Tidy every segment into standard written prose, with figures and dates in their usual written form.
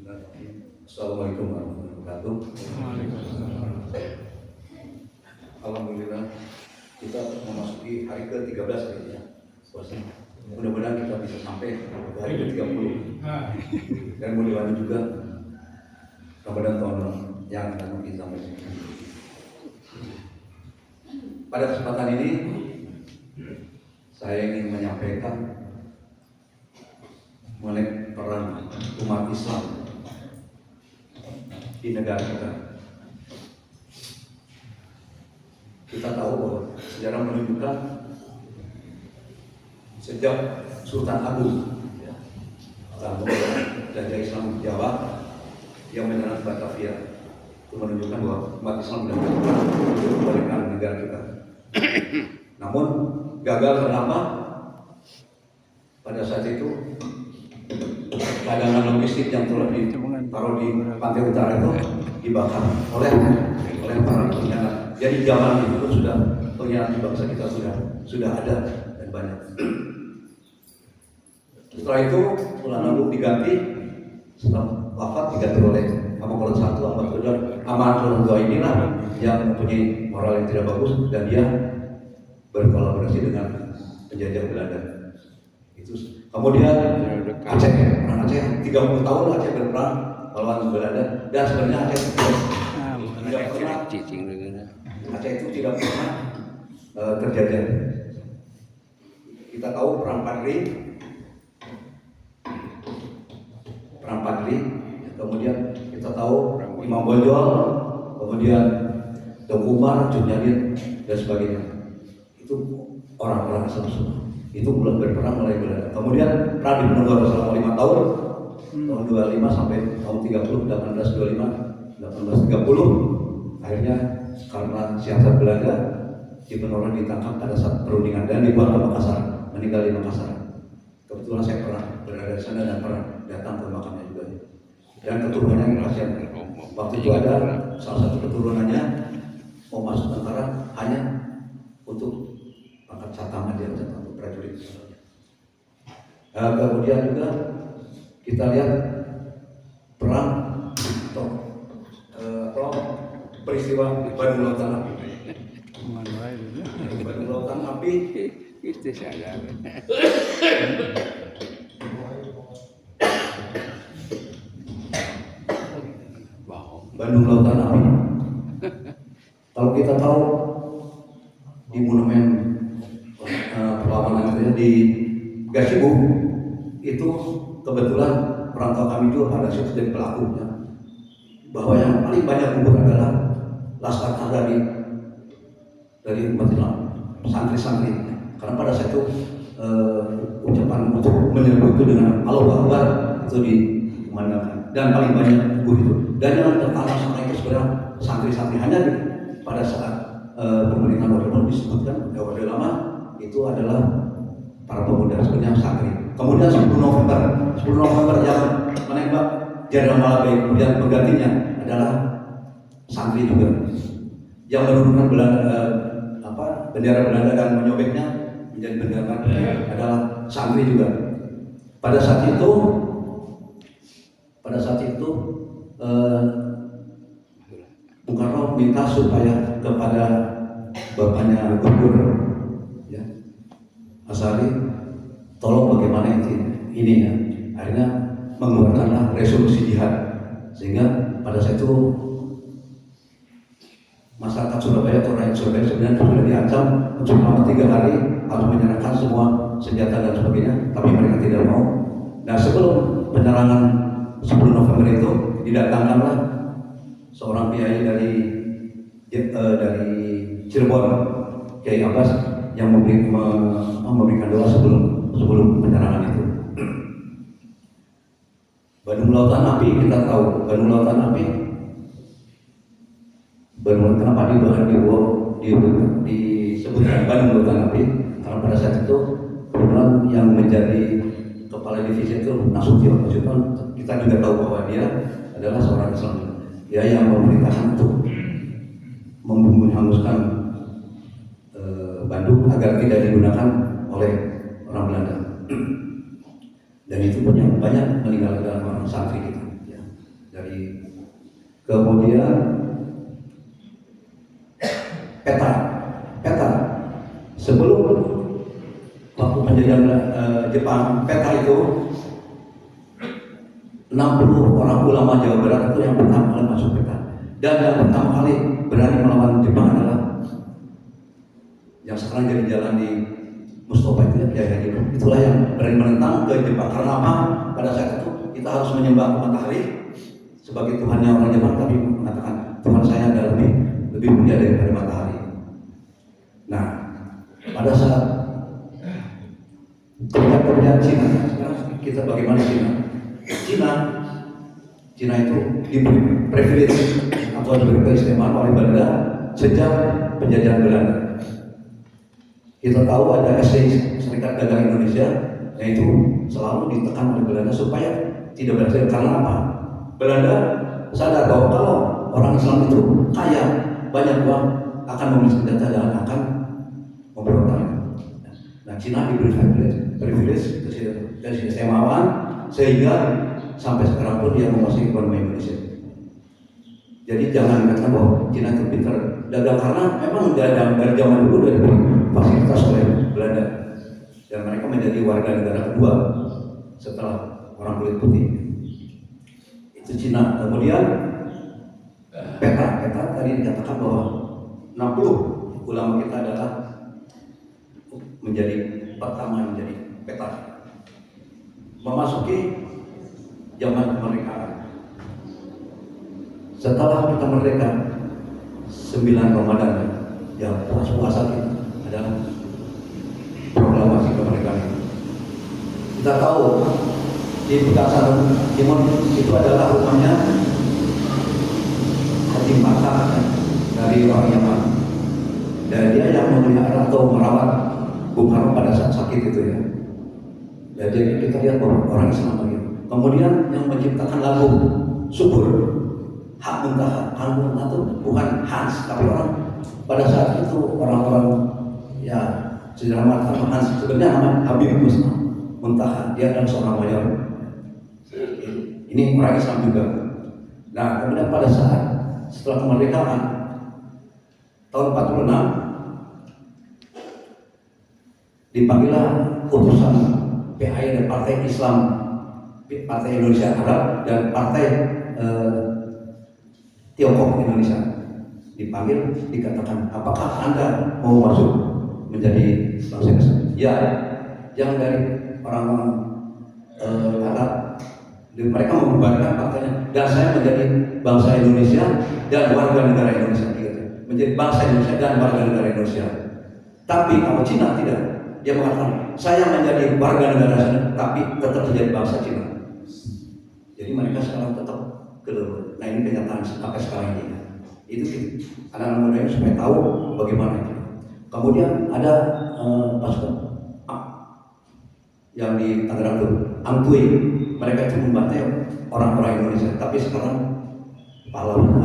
Assalamualaikum warahmatullahi wabarakatuh. Alhamdulillah kita memasuki hari ke-13 ini ya. Mudah-mudahan kita bisa sampai ke hari ke-30 dan mudah-mudahan juga Ramadan tahun yang akan kita sampai. Pada kesempatan ini saya ingin menyampaikan mengenai peran umat Islam di negara kita. Kita tahu bahwa sejarah menunjukkan sejak Sultan Agung Raja Islam Jawa yang menyerang Batavia itu menunjukkan bahwa umat Islam benar-benar untuk membalikan negara kita. Namun gagal kenapa? Pada saat itu cadangan logistik yang telah ditaruh di pantai utara itu dibakar oleh para pengkhianat. Jadi zaman itu sudah pengkhianat di bangsa kita sudah ada dan banyak. Setelah itu Sultan Agung diganti, setelah wafat diganti oleh Hamengkurat I, Hamengkurat II inilah yang mempunyai moral yang tidak bagus dan dia berkolaborasi dengan penjajah Belanda. Itu kemudian Aceh, perang Aceh 30 tahun Aceh berperang melawan Belanda dan sebenarnya Aceh itu tidak pernah terjajah. Kita tahu perang Padri, kemudian kita tahu Imam Bonjol, kemudian Tengku Umar, Cut Nyadir dan sebagainya. Itu orang-orang Islam semua. Itu mulai berperang mulai Belanda. Kemudian perang di Penegoro selama 5 tahun, tahun 25 sampai tahun 30, 1825, 1830. Akhirnya karena siasat Belanda, Diponegoro ditangkap pada saat perundingan dan dibuang ke Makassar, meninggal di Makassar. Kebetulan saya pernah berada di sana dan pernah datang ke makamnya juga. Dan keturunannya rahasia. Waktu itu ada salah satu keturunannya mau masuk tentara hanya untuk pangkat catangan dia untuk prajurit. Kemudian juga kita lihat perang atau peristiwa Bandung Lautan Api. Bandung Lautan Api itu saja. Bandung Lautan Api. Kalau kita tahu di monumen perlawanan itu di Gasibu itu kebetulan perantau kami juga pada situ jadi pelakunya. Bahwa yang paling banyak gugur adalah laskar dari umat Islam, santri-santri. Karena pada saat itu ucapan untuk menyerbu itu dengan Allahu Akbar itu dikumandangkan dan paling banyak gugur itu. Dan yang tertanam sama itu sebenarnya santri-santri hanya pada saat pemerintahan Orde Baru disebutkan Orde Lama itu adalah para pemuda sebenarnya santri. Kemudian 10 November yang menembak Jenderal Malabai, kemudian penggantinya adalah santri juga yang menurunkan bendera Belanda dan menyobeknya menjadi bendera adalah santri juga. Pada saat itu Bung Karno minta supaya kepada bapaknya Gubernur ya, Asari, tolong bagaimana ini ya. Akhirnya mengeluarkanlah resolusi jihad sehingga pada saat itu masyarakat Surabaya atau rakyat Surabaya sebenarnya sudah diancam selama 3 hari harus menyerahkan semua senjata dan sebagainya, tapi mereka tidak mau. Nah, sebelum penyerangan 10 November itu didatangkanlah seorang kiai dari Cirebon, Kiai Abbas, yang memberikan doa sebelum penyerangan itu. Bandung Lautan Api, kita tahu Bandung Lautan Api kenapa disebutkan Bandung Lautan Api? Karena pada saat itu kebetulan yang menjadi kepala divisi itu Nasution. Kita juga tahu bahwa dia adalah seorang Islam. Dia yang memerintahkan untuk menghanguskan Bandung agar tidak digunakan oleh orang Belanda. Dan itu banyak meninggalkan orang santri kita. Ya. dari kemudian peta sebelum waktu penjajahan Jepang, peta itu 60 orang ulama Jawa Barat itu yang pertama kali masuk peta, dan yang pertama kali berani melawan Jepang adalah yang sekarang jadi jalan di Mustafa itu ya, itulah yang berani menentang ke Jepang. Karena apa? Pada saat itu kita harus menyembah matahari sebagai Tuhannya orang Jepang, tapi mengatakan Tuhan saya adalah lebih mulia daripada matahari. Nah, pada saat kemudian Cina, sekarang kita bagaimana Cina itu diberi privilege atau diberi keistimewaan oleh Belanda sejak penjajahan Belanda. Kita tahu ada SDI, Serikat Dagang Indonesia, yaitu selalu ditekan oleh Belanda supaya tidak berhasil. Karena apa? Belanda sadar bahwa kalau orang Islam itu kaya, banyak uang, akan membeli senjata dan akan memberontak. Nah, Cina diberi privilege keistimewaan sehingga sampai sekarang pun dia menguasai ekonomi Indonesia. Jadi jangan dikatakan bahwa Cina itu pintar dagang, karena memang dagang dari zaman dulu dari fasilitas oleh Belanda, dan mereka menjadi warga negara kedua setelah orang kulit putih. Itu Cina. Kemudian peta tadi dikatakan bahwa 60 ulama kita adalah menjadi pertama menjadi peta memasuki zaman kemerdekaan. Setelah kita merdeka 9 Ramadan, ya puasa kita adalah proklamasi kemerdekaan. Kita tahu di Pegasan Timur itu adalah rumahnya Haji Mata dari orang Yaman, dan dia yang memelihara atau merawat Bung Karno pada saat sakit itu ya. Jadi kita lihat bahwa orang Islam begitu. Kemudian yang menciptakan lagu Subur, Hak Muntaha itu bukan Hans, tapi orang pada saat itu orang-orang ya sejarawan Hans, sebenarnya namanya Habib Muntaha, dia adalah seorang mayor. Ini orang Islam juga. Nah, kemudian pada saat setelah kemerdekaan tahun 46 dipanggillah utusan PAI dan Partai Islam, Partai Indonesia Arab dan Partai Tiongkok Indonesia, dipanggil, dikatakan apakah Anda mau masuk menjadi bangsa Indonesia? Ya, yang dari orang-orang Arab, mereka membubarkan partainya, dan saya menjadi bangsa Indonesia dan warga negara Indonesia, menjadi bangsa Indonesia dan warga negara Indonesia. Tapi kalau Cina tidak, dia mengatakan saya menjadi warga negara Indonesia tapi tetap menjadi bangsa Cina. Jadi mereka sekarang tetap kedua. Nah, ini kenyataan sampai sekarang ini. Itu anak-anak muda ini supaya tahu bagaimana itu. Kemudian ada pasukan yang di Tangerang itu, Angtui, mereka itu membantai orang-orang Indonesia. Tapi sekarang pahlawan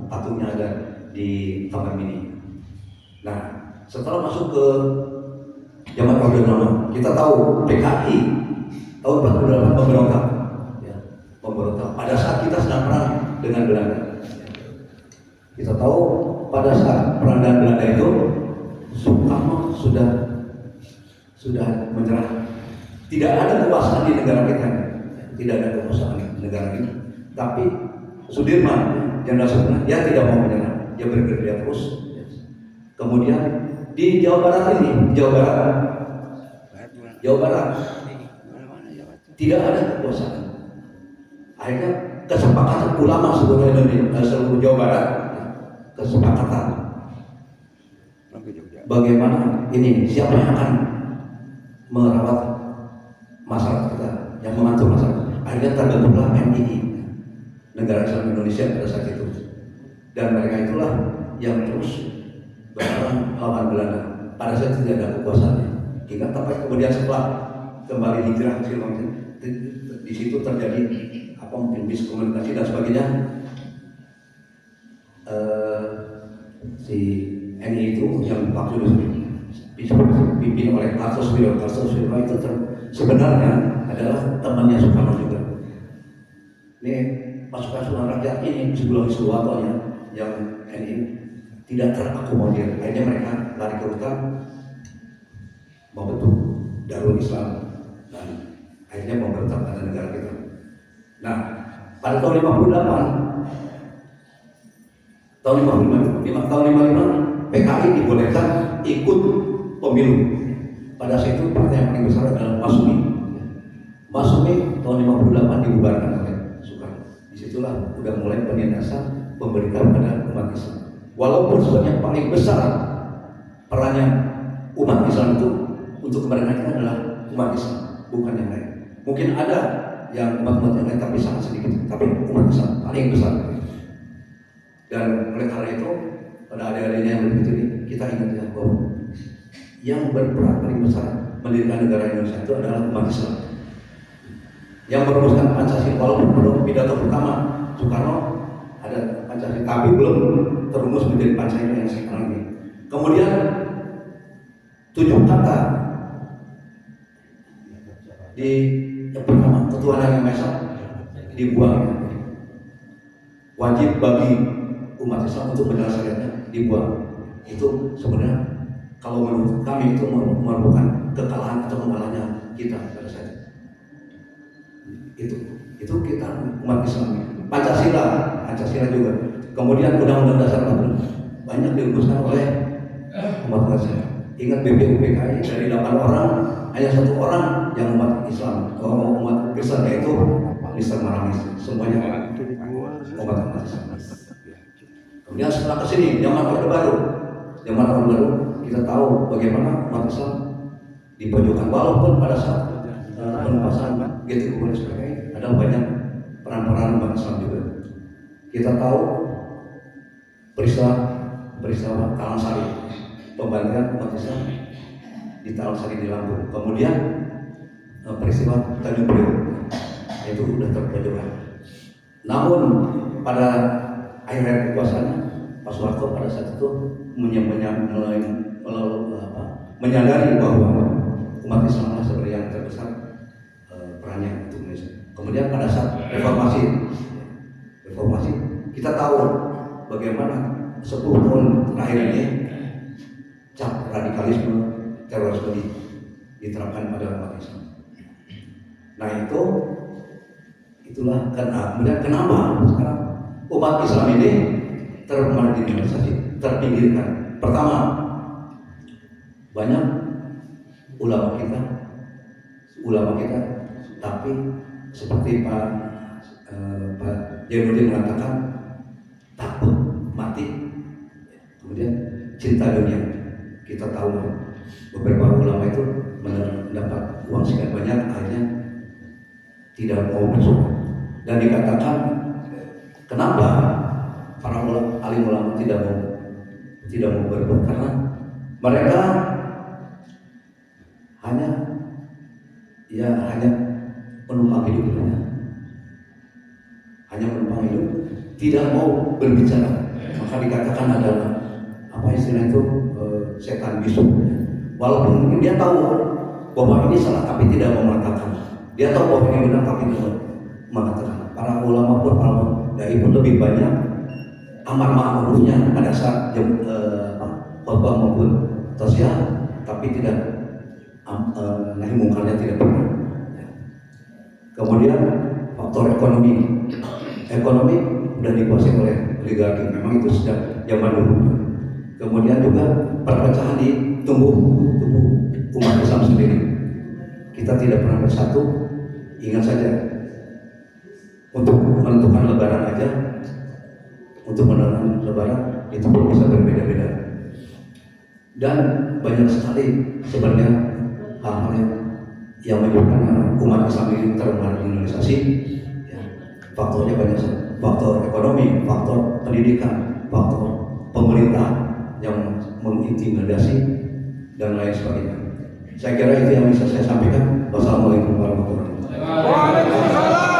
patungnya ada di Taman Mini. Nah, setelah masuk ke zaman Orde Lama, kita tahu PKI tahun 48 memberontak. Pada saat kita sedang perang dengan Belanda, kita tahu pada saat perang dengan Belanda itu Soekarno sudah menyerah. Tidak ada kekuasaan di negara kita, tidak ada kekuasaan di negara ini. Tapi Sudirman, Jenderal Sudirman, dia tidak mau menyerah, dia bergerak terus. Kemudian di Jawa Barat tidak ada kekuasaan. Akhirnya kesepakatan ulama seluruh Jawa Barat, kesepakatan bagaimana ini, siapa yang akan merawat masyarakat kita, yang mengatur masyarakat. Akhirnya terbentuklah NII, Negara Islam Indonesia pada saat itu, dan mereka itulah yang terus berperang melawan Belanda. Pada saat itu tidak ada kekuasaannya, hingga sampai kemudian setelah kembali hijrah di situ terjadi mungkin miskomunikasi dan sebagainya. Si NI itu yang waktu itu dipimpin oleh Kartosuwiryo itu sebenarnya adalah temannya Soekarno juga. Ini pasukan rakyat ini sebelum Suwatonya yang ini tidak terakomodir, akhirnya mereka lari ke hutan membentuk Darul Islam dan akhirnya membentuk ada negara kita. Nah, pada tahun 58, tahun 55 PKI dibolehkan ikut pemilu. Pada saat itu partai yang paling besar adalah Masyumi. Masyumi tahun 58 dibubarkan oleh Soekarno. Disitulah sudah mulai penindasan pemerintah pada umat Islam. Walaupun sebenarnya paling besar perannya umat Islam itu untuk kemerdekaan kita adalah umat Islam, bukan yang lain. Mungkin ada yang umat-umat yang lain tapi sangat sedikit, tapi umat Islam paling besar. Dan oleh karena itu pada adik-adiknya yang begitu ini kita ingat ya bahwa yang berperan paling besar mendirikan negara Indonesia itu adalah umat Islam. Yang merumuskan Pancasila, walaupun belum pidato pertama Soekarno ada Pancasila, tapi belum terumus menjadi Pancasila yang sekarang ini. Kemudian 7 kata di yang pertama ketuhanan yang Maha Esa dibuang. Wajib bagi umat Islam untuk menyelesaikannya dibuang. Itu sebenarnya kalau menurut kami itu merupakan kekalahan atau mengalahnya kita pada saat itu kita umat Islam. Pancasila juga. Kemudian Undang-Undang Dasar 45 banyak dirumuskan oleh umat Islam. Ingat BPUPKI dari 8 orang hanya 1 orang yang umat Islam, umat Kristen, yaitu Mr. Maramis. Semuanya umat Islam. Kemudian setelah kesini zaman Orde Baru kita tahu bagaimana umat Islam dipojokkan, walaupun pada saat penumpasan GTI oleh PKI ada banyak peran-peran umat Islam juga. Kita tahu peristiwa Talang-Sari, pembantian umat Islam di Talang-Sari di Lampung. Kemudian peristiwa Tanjung Priok, itu sudah terpojokkan. Namun pada akhir kekuasaannya Pak Soeharto pada saat itu menyadari bahwa umat Islam sebagai yang terbesar perannya untuk Indonesia. Kemudian pada saat reformasi kita tahu bagaimana 10 tahun terakhir ini cap radikalisme, terorisme diterapkan pada umat Islam. Nah itulah kemudian kenapa sekarang umat Islam ini termarginalisasi, terpinggirkan. Pertama, banyak ulama kita, tapi seperti Pak Jainuddin mengatakan takut mati, kemudian cinta dunia. Kita tahu beberapa ulama itu mendapat uang sekian banyak, akhirnya tidak mau masuk. Dan dikatakan kenapa para alim ulama tidak mau berbuat, karena mereka hanya penumpang hidup, hanya penumpang hidup, tidak mau berbicara. Maka dikatakan adalah apa istilah itu setan bisu. Walaupun mungkin dia tahu bahwa ini salah tapi tidak mau mengatakan. Dia tahu bahwa ini benar tapi tidak mengatakan. Para ulama pun, para dai pun lebih banyak amar ma'rufnya pada saat khotbah maupun tausiah, tapi tidak nahi mungkarnya tidak pernah. Kemudian faktor ekonomi sudah dikuasai oleh oligarki. Memang itu sejak zaman dulu. Kemudian juga perpecahan di tubuh umat Islam sendiri. Kita tidak pernah bersatu. Ingat saja, untuk menentukan lebaran aja, untuk menentukan lebaran itu pun bisa berbeda-beda. Dan banyak sekali sebenarnya hal-hal yang menyebabkan umat Islam ini termarginalisasi. Ya, faktornya banyak, faktor ekonomi, faktor pendidikan, faktor pemerintah yang mengintimidasi dan lain sebagainya. Saya kira itu yang bisa saya sampaikan. Wassalamualaikum warahmatullahi wabarakatuh.